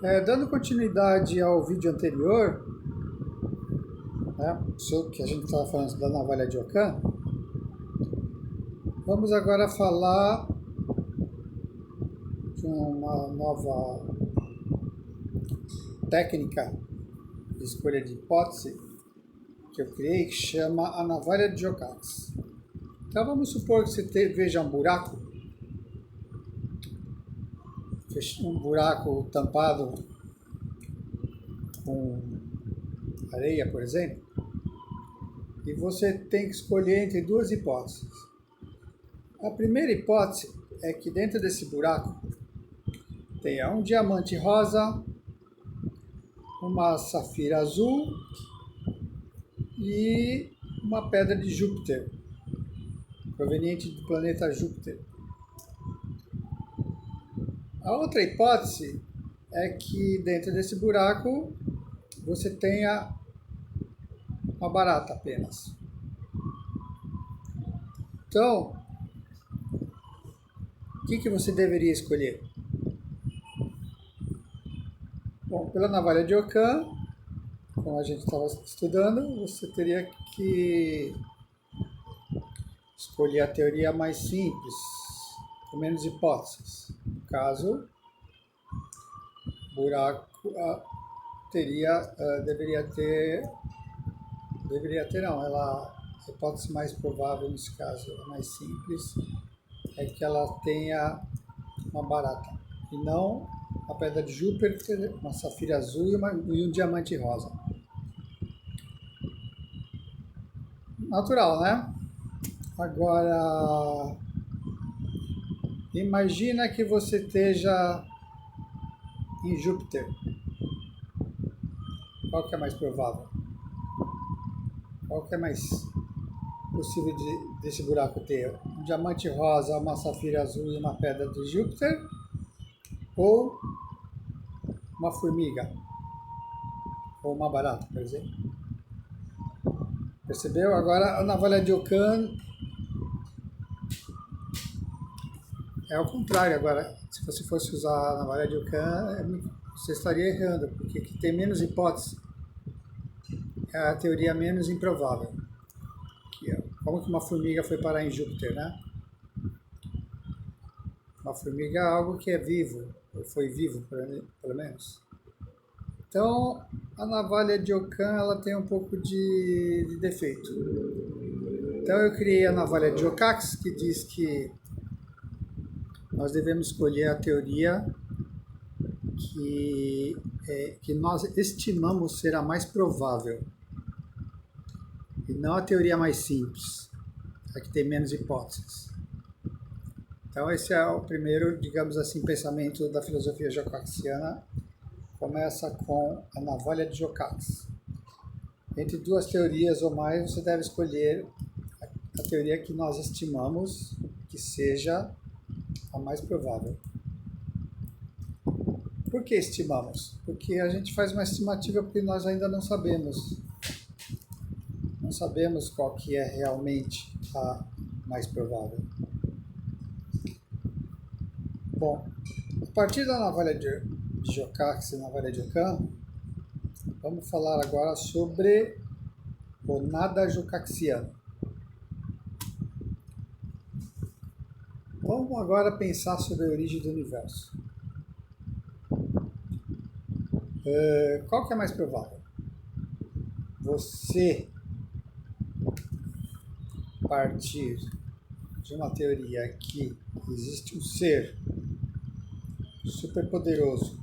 Dando continuidade ao vídeo anterior, né, sobre que a gente estava falando da navalha de Ockham, vamos agora falar de uma nova técnica de escolha de hipótese que eu criei, que chama a navalha de Jocax. Então vamos supor que você veja um buraco tampado com areia, por exemplo, e você tem que escolher entre duas hipóteses. A primeira hipótese é que dentro desse buraco tenha um diamante rosa, uma safira azul e uma pedra de Júpiter, proveniente do planeta Júpiter. A outra hipótese é que dentro desse buraco você tenha uma barata apenas. Então, o que você deveria escolher? Bom, pela navalha de Ockham, como a gente estava estudando, você teria que escolher a teoria mais simples, com menos hipóteses. No caso, buraco a hipótese mais provável nesse caso, a mais simples, é que ela tenha uma barata, e não a pedra de Júpiter, uma safira azul e um diamante rosa. Natural, né? Agora, imagina que você esteja em Júpiter. Qual que é mais provável? Qual que é mais possível desse buraco ter? Um diamante rosa, uma safira azul e uma pedra de Júpiter? Ou uma formiga? Ou uma barata, por exemplo? Percebeu? Agora a navalha de Ockham é o contrário. Agora, se você fosse usar a navalha de Ockham, você estaria errando, porque que tem menos hipótese é a teoria menos improvável. Como que uma formiga foi parar em Júpiter, né? Uma formiga é algo que é vivo, ou foi vivo, pelo menos. Então, a navalha de Ockham, ela tem um pouco de defeito. Então, eu criei a navalha de Jocax, que diz que nós devemos escolher a teoria que nós estimamos ser a mais provável, e não a teoria mais simples, a que tem menos hipóteses. Então esse é o primeiro, digamos assim, pensamento da filosofia jocaxiana. Começa com a navalha de Jocax. Entre duas teorias ou mais, você deve escolher a teoria que nós estimamos que seja a mais provável. Por que estimamos? Porque a gente faz uma estimativa porque nós ainda não sabemos. Não sabemos qual que é realmente a mais provável. Bom, a partir da navalha de Jocax e navalha de Ockham, vamos falar agora sobre o nada jocaxiano. Vamos agora pensar sobre a origem do universo. Qual que é mais provável? Você partir de uma teoria que existe um ser superpoderoso,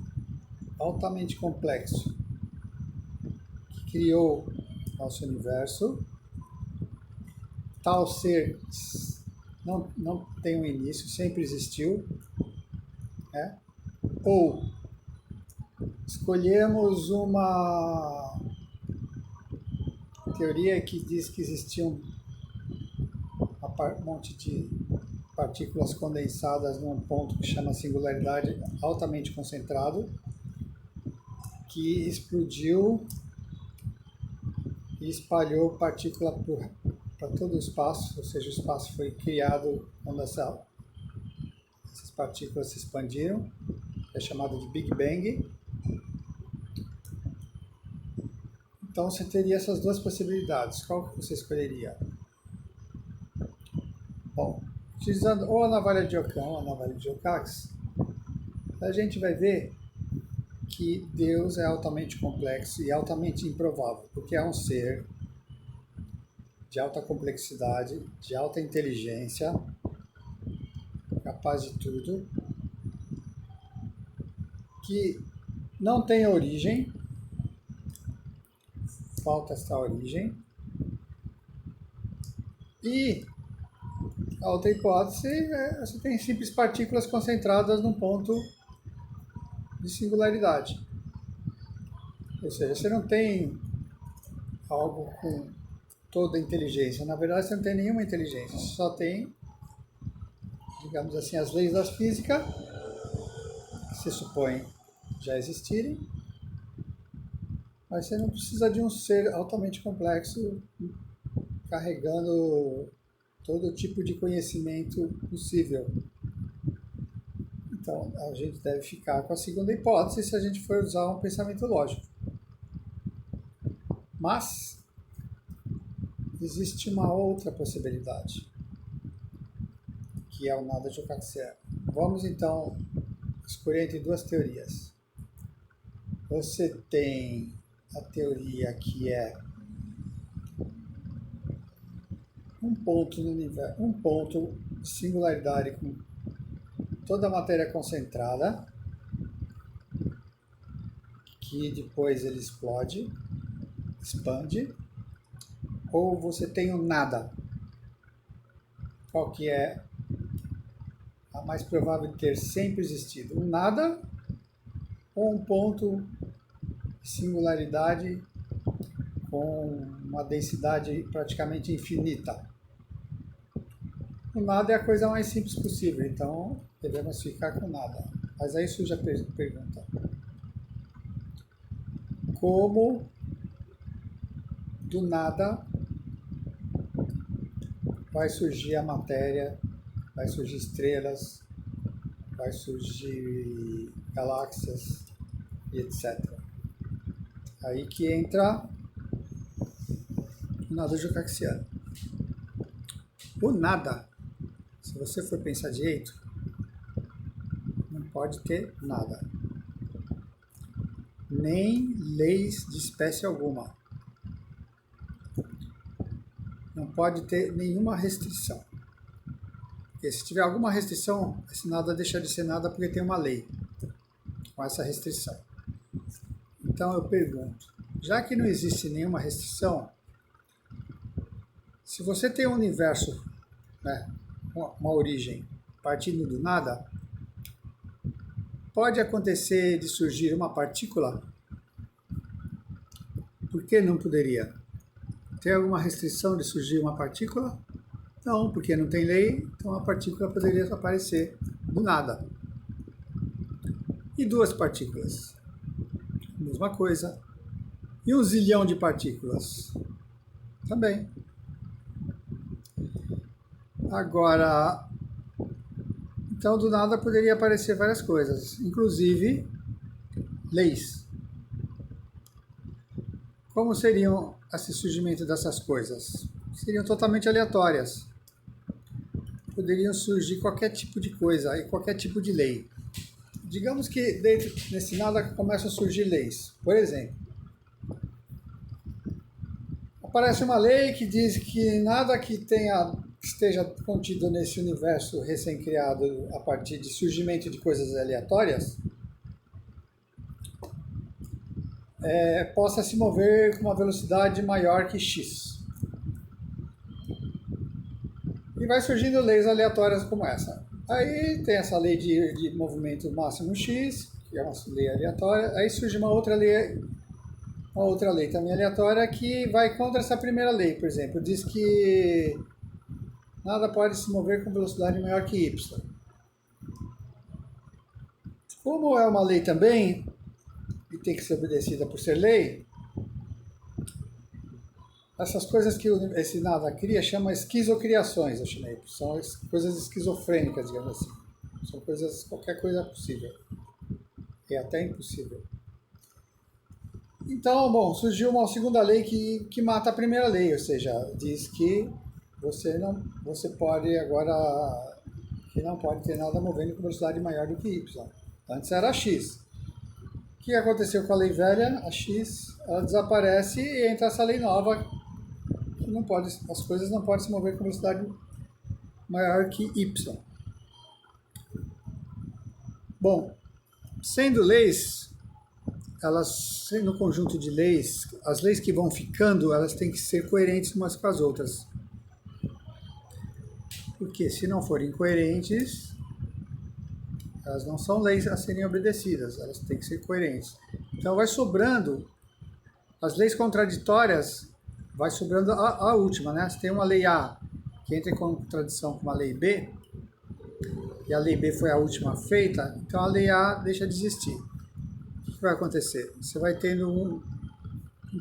altamente complexo, que criou nosso universo. Tal ser não tem um início, sempre existiu, né? Ou escolhemos uma teoria que diz que existiam um monte de partículas condensadas num ponto que chama singularidade altamente concentrado, que explodiu e espalhou partícula para todo o espaço, ou seja, o espaço foi criado quando essas partículas se expandiram, é chamado de Big Bang. Então você teria essas duas possibilidades. Qual que você escolheria? Bom, utilizando ou a navalha de Ockham ou a navalha de Ockham, a gente vai ver que Deus é altamente complexo e altamente improvável, porque é um ser de alta complexidade, de alta inteligência, capaz de tudo, que não tem origem, falta essa origem, e a outra hipótese é você tem simples partículas concentradas num ponto de singularidade. Ou seja, você não tem algo com toda a inteligência. Na verdade, você não tem nenhuma inteligência. Você só tem, digamos assim, as leis da física, que se supõe já existirem, mas você não precisa de um ser altamente complexo carregando todo tipo de conhecimento possível. Então, a gente deve ficar com a segunda hipótese se a gente for usar um pensamento lógico. Mas existe uma outra possibilidade, que é o nada de Jocaxier. Vamos então escolher entre duas teorias. Você tem a teoria que é um ponto no universo, um ponto de singularidade com toda a matéria concentrada, que depois ele explode, expande, ou você tem o nada, qual que é a mais provável de ter sempre existido? Um nada ou um ponto de singularidade com uma densidade praticamente infinita? O nada é a coisa mais simples possível, então devemos ficar com nada. Mas aí surge a pergunta: como do nada vai surgir a matéria, vai surgir estrelas, vai surgir galáxias e etc. Aí que entra o nada jocaxiano. O nada, se você for pensar direito, não pode ter nada. Nem leis de espécie alguma. Não pode ter nenhuma restrição. Porque se tiver alguma restrição, esse nada deixa de ser nada porque tem uma lei com essa restrição. Então eu pergunto, já que não existe nenhuma restrição, se você tem um universo, né, uma origem partindo do nada, pode acontecer de surgir uma partícula? Por que não poderia? Tem alguma restrição de surgir uma partícula? Não, porque não tem lei, então a partícula poderia aparecer do nada. E duas partículas? Mesma coisa. E 1 zilhão de partículas? Também. Agora, então do nada poderia aparecer várias coisas, inclusive leis. Como seriam esse surgimento dessas coisas? Seriam totalmente aleatórias. Poderiam surgir qualquer tipo de coisa e qualquer tipo de lei. Digamos que dentro nesse nada começam a surgir leis. Por exemplo, aparece uma lei que diz que nada que esteja contido nesse universo recém-criado a partir de surgimento de coisas aleatórias possa se mover com uma velocidade maior que x. E vai surgindo leis aleatórias como essa. Aí tem essa lei de movimento máximo x, que é uma lei aleatória. Aí surge uma outra lei também aleatória que vai contra essa primeira lei, por exemplo. Diz que nada pode se mover com velocidade maior que y. Como é uma lei também, e tem que ser obedecida por ser lei, essas coisas que esse nada cria chama esquizocriações, eu chamei. São coisas esquizofrênicas, digamos assim. São coisas, qualquer coisa possível. É até impossível. Então, bom, surgiu uma segunda lei que mata a primeira lei, ou seja, diz que você pode agora, que não pode ter nada movendo com velocidade maior do que y. Antes era x. O que aconteceu com a lei velha? A x, ela desaparece e entra essa lei nova, que não pode, as coisas não podem se mover com velocidade maior que y. Bom, sendo leis, elas, sendo um conjunto de leis, as leis que vão ficando, elas têm que ser coerentes umas com as outras. Porque se não forem coerentes, elas não são leis a serem obedecidas, elas têm que ser coerentes. Então vai sobrando, as leis contraditórias, vai sobrando a última, né? Se tem uma lei A que entra em contradição com uma lei B, e a lei B foi a última feita, então a lei A deixa de existir. O que vai acontecer? Você vai tendo um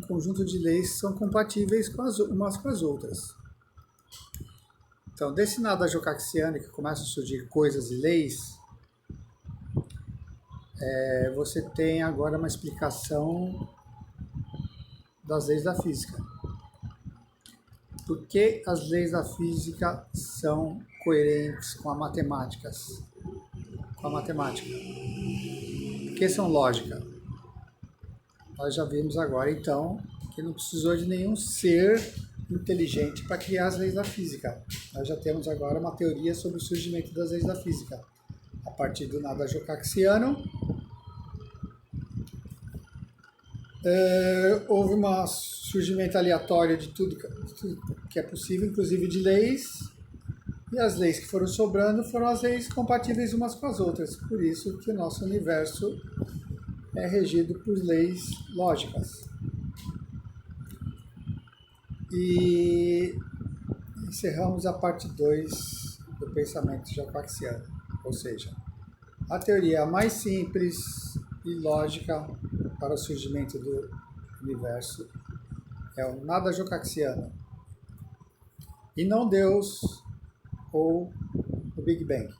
conjunto de leis que são compatíveis umas com as outras. Então, desse nada jocaxiano que começam a surgir coisas e leis, você tem agora uma explicação das leis da física. Por que as leis da física são coerentes com a matemática? Porque são lógica. Nós já vimos agora, então, que não precisou de nenhum ser inteligente para criar as leis da física. Nós já temos agora uma teoria sobre o surgimento das leis da física. A partir do nada jocaxiano, houve um surgimento aleatório de tudo que é possível, inclusive de leis, e as leis que foram sobrando foram as leis compatíveis umas com as outras. Por isso que o nosso universo é regido por leis lógicas. E encerramos a parte 2 do pensamento jocaxiano, ou seja, a teoria mais simples e lógica para o surgimento do universo é o nada jocaxiano, e não Deus ou o Big Bang.